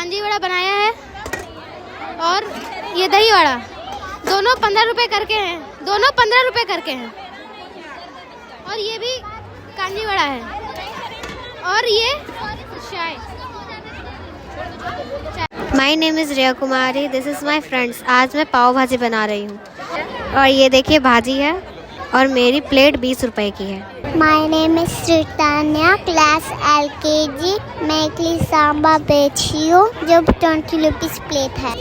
कांजी वड़ा बनाया है और ये दही वड़ा, दोनों 15 रुपए करके हैं, दोनों 15 रुपए करके हैं। और ये भी कांजी वड़ा है और ये चाय। My name is Riya Kumari, this is my friends. आज मैं पाव भाजी बना रही हूँ और ये देखिए भाजी है और मेरी प्लेट 20 रुपए की है। My name is Sritanya, class LKG। मैं इडली सांभर बेची हूँ जो 20 रुपीज़ प्लेट है।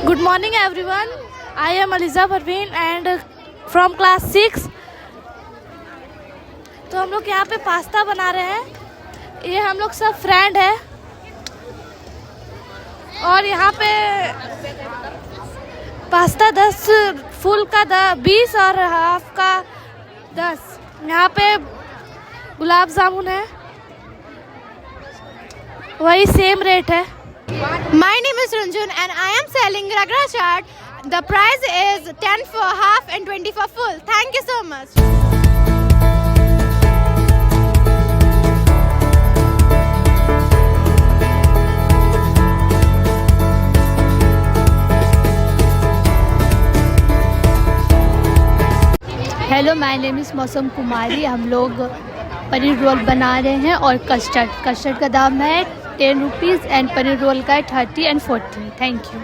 Good morning everyone. I am Aliza Parveen and from class 6. तो हम लोग यहाँ पे पास्ता बना रहे हैं। ये हम लोग सब फ्रेंड है और यहाँ पे पास्ता 10 फुल का 20 और हाफ का 10। यहाँ पे गुलाब जामुन है, वही सेम रेट है। My name is Ranjan and I am selling Ragra chaat. The price is 10 for half and 20 for full. Thank you so much. Hello, my name is मौसम कुमारी। हम लोग पनीर रोल बना रहे हैं और कस्टर्ड का दाम है 10 रुपीज़ एंड पनीर रोल का है 30 and 40। Thank you.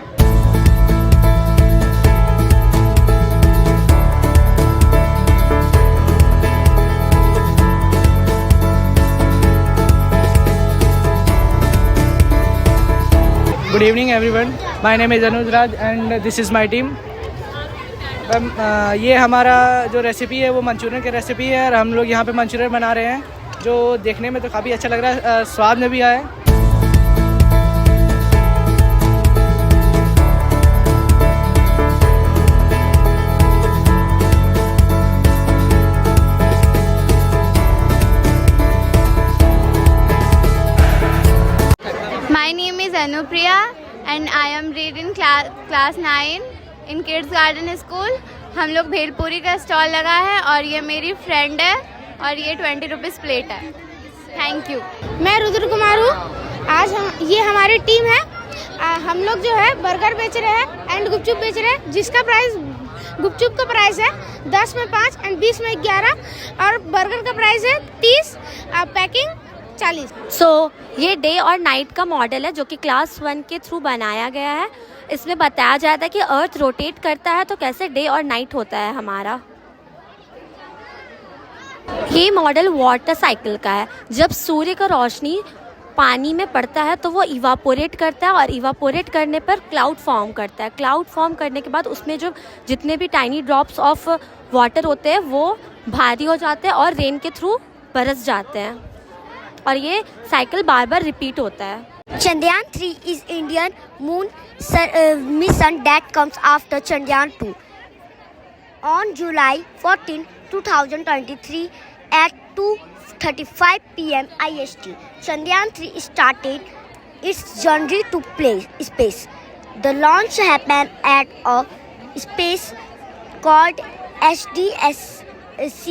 Good evening everyone. My name is Anuj Raj and this is my team. ये हमारा जो रेसिपी है वो मंचूरियन की रेसिपी है और हम लोग यहाँ पे मंचूरियन बना रहे हैं जो देखने में तो काफ़ी अच्छा लग रहा है, स्वाद में भी आया। My name is Anupriya and I am reading class 9 in Kids Garden School. हम लोग भेलपूरी का स्टॉल लगा है और ये मेरी फ्रेंड है और ये 20 रुपीज़ प्लेट है। Thank you. मैं रुद्र कुमार हूँ। आज ये हमारी टीम है। हम लोग जो है बर्गर बेच रहे हैं एंड गुपचुप बेच रहे हैं, जिसका प्राइस गुपचुप का प्राइस है 10 में 5 एंड 20 में 11 और बर्गर का प्राइस है 30, पैकिंग 40। ये डे और नाइट का मॉडल है जो कि क्लास 1 के थ्रू बनाया गया है। इसमें बताया जाता है कि अर्थ रोटेट करता है तो कैसे डे और नाइट होता है हमारा। ये मॉडल वाटर साइकिल का है। जब सूर्य का रोशनी पानी में पड़ता है तो वो इवापोरेट करता है और इवापोरेट करने पर क्लाउड फॉर्म करता है। क्लाउड फॉर्म करने के बाद उसमें जो जितने भी टाइनी ड्रॉप्स ऑफ वाटर होते हैं वो भारी हो जाते हैं और रेन के थ्रू बरस जाते हैं और ये साइकिल बार बार रिपीट होता है। Chandrayaan 3 is Indian moon mission that comes after Chandrayaan 2. On July 14, 2023 at 2:35 p.m. IST, Chandrayaan 3 started its journey to space. The launch happened at a space called SDSC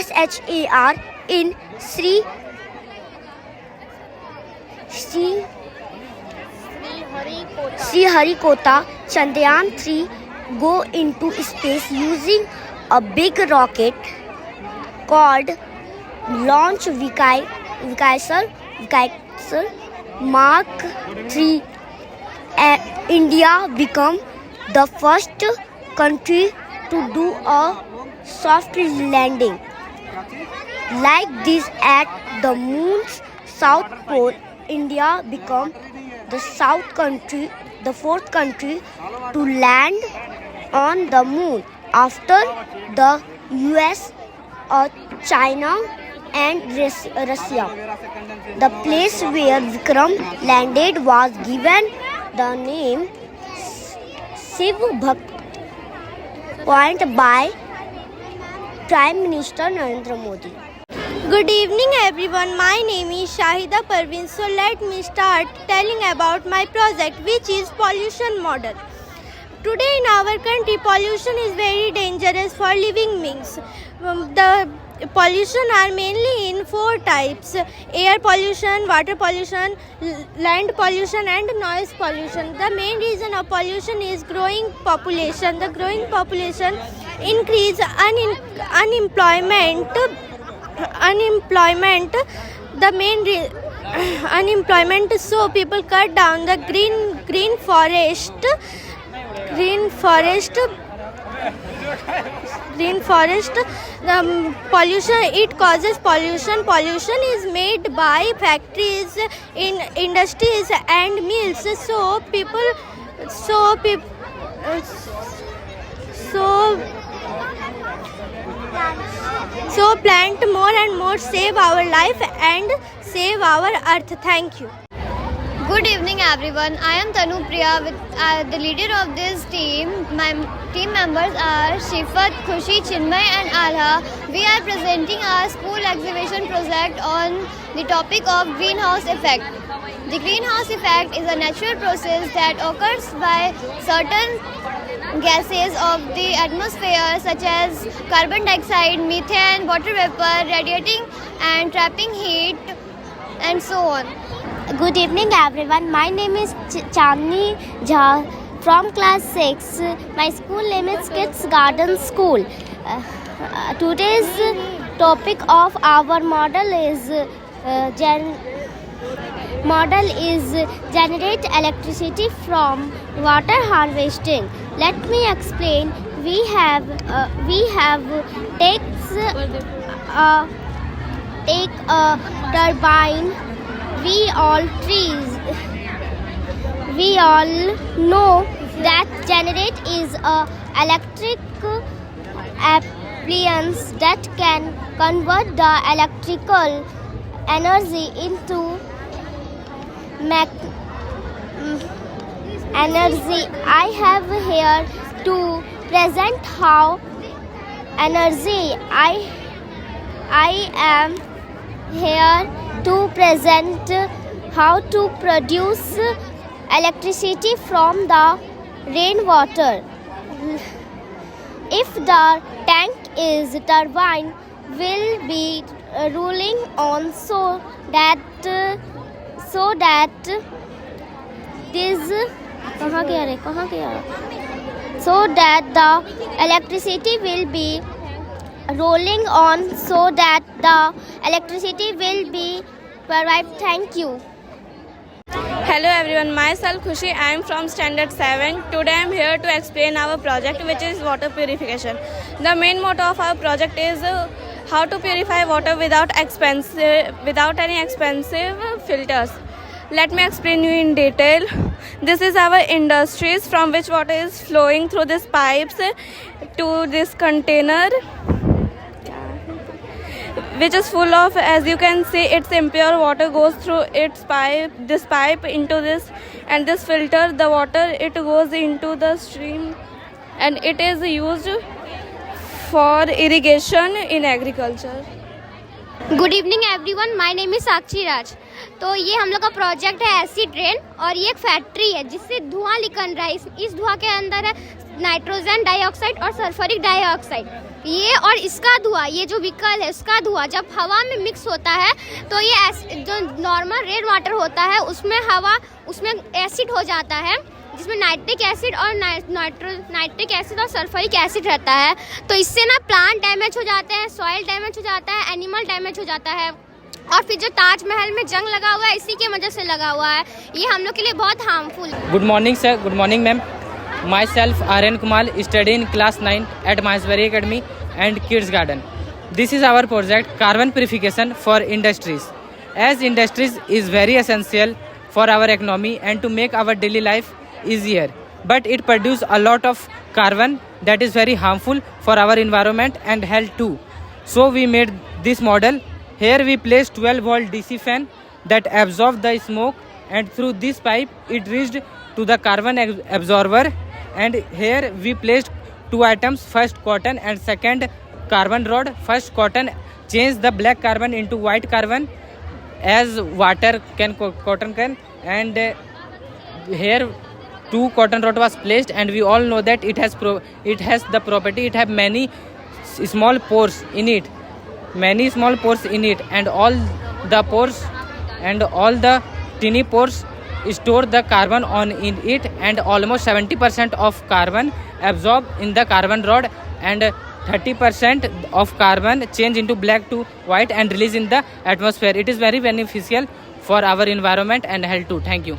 SHAR in Sriharikota. Chandrayaan 3 go into space using a big rocket called Launch Vehicle Mark 3. India became the first country to do a soft landing like this at the moon's south pole. India became the fourth country to land on the moon after the US, China and Russia. The place where Vikram landed was given the name Shiv Bhakt Point by Prime Minister Narendra Modi. Good evening everyone, my name is Shahida Parveen. So let me start telling about my project, which is pollution model. Today in our country, pollution is very dangerous for living beings. The pollution are mainly in 4 types: air pollution, water pollution, land pollution and noise pollution. The main reason of pollution is growing population. The growing population increase unemployment. Unemployment, so people cut down the green forest. The pollution, it causes pollution. Pollution is made by factories, in industries and mills. So plant more and more, save our life and save our earth. Thank you. Good evening everyone. I am Tanu Priya, with the leader of this team. My team members are Shifat, Khushi, Chinmay and Alha. We are presenting our school exhibition project on the topic of greenhouse effect. The greenhouse effect is a natural process that occurs by certain gases of the atmosphere such as carbon dioxide, methane, water vapor, radiating and trapping heat and so on. Good evening everyone, my name is Chandni Jha from class 6. My school name is Kids Garden School. Today's topic of our model is generate electricity from water harvesting. Let me explain. We have take a turbine. We all know that generate is a electric appliance that can convert the electrical energy into energy. I have here to present how energy. I am here to present how to produce electricity from the rainwater. If the tank is turbine will be rolling on so that this so that the electricity will be rolling on, so that the electricity will be provided. Thank you. Hello everyone, myself Khushi. I am from standard 7. Today I am here to explain our project, which is water purification. The main motto of our project is how to purify water without any expensive filters. Let me explain you in detail. This is our industries from which water is flowing through these pipes to this container, which is full of, as you can see, it's impure water goes through this pipe into this, and this filter the water, it goes into the stream and it is used for irrigation in agriculture. Good evening everyone, my name is Sakshi Raj. तो ये हम लोग का project है acid rain, और ये एक factory है जिससे धुआं निकल रहा है। इस धुआं के अंदर है नाइट्रोजन डाइऑक्साइड और सल्फ्यूरिक डाइऑक्साइड। ये और इसका धुआं, ये जो व्हीकल है उसका धुआं जब हवा में मिक्स होता है तो ये जो नॉर्मल रेन वाटर होता है उसमें एसिड हो जाता है, जिसमें नाइट्रिक एसिड और नाइट्रिक एसिड और सल्फ्यूरिक एसिड रहता है। तो इससे ना प्लांट डैमेज हो जाते हैं, सॉइल डैमेज हो जाता है, एनिमल डैमेज हो जाता है, और फिर जो ताजमहल में जंग लगा हुआ है इसी की वजह से लगा हुआ है। ये हम लोग के लिए बहुत harmful. Good morning sir, good morning ma'am. Myself Aryan Kumar, study in class 9 at Maheshwari Academy and Kids Garden. This is our project, carbon purification for industries. As industries is very essential for our economy and to make our daily life easier, but it produces a lot of carbon that is very harmful for our environment and health too. So we made this model Here we placed 12-volt DC fan that absorbed the smoke, and through this pipe it reached to the carbon absorber. And here we placed two items, first cotton and second carbon rod. First cotton changed the black carbon into white carbon as water can, cotton can, and here two cotton rod was placed, and we all know that it has the property, it have many small pores in it, and all the pores and all the tiny pores store the carbon in it, and almost 70% of carbon absorbed in the carbon rod, and 30% of carbon change into black to white and release in the atmosphere. It is very beneficial for our environment and health too. Thank you.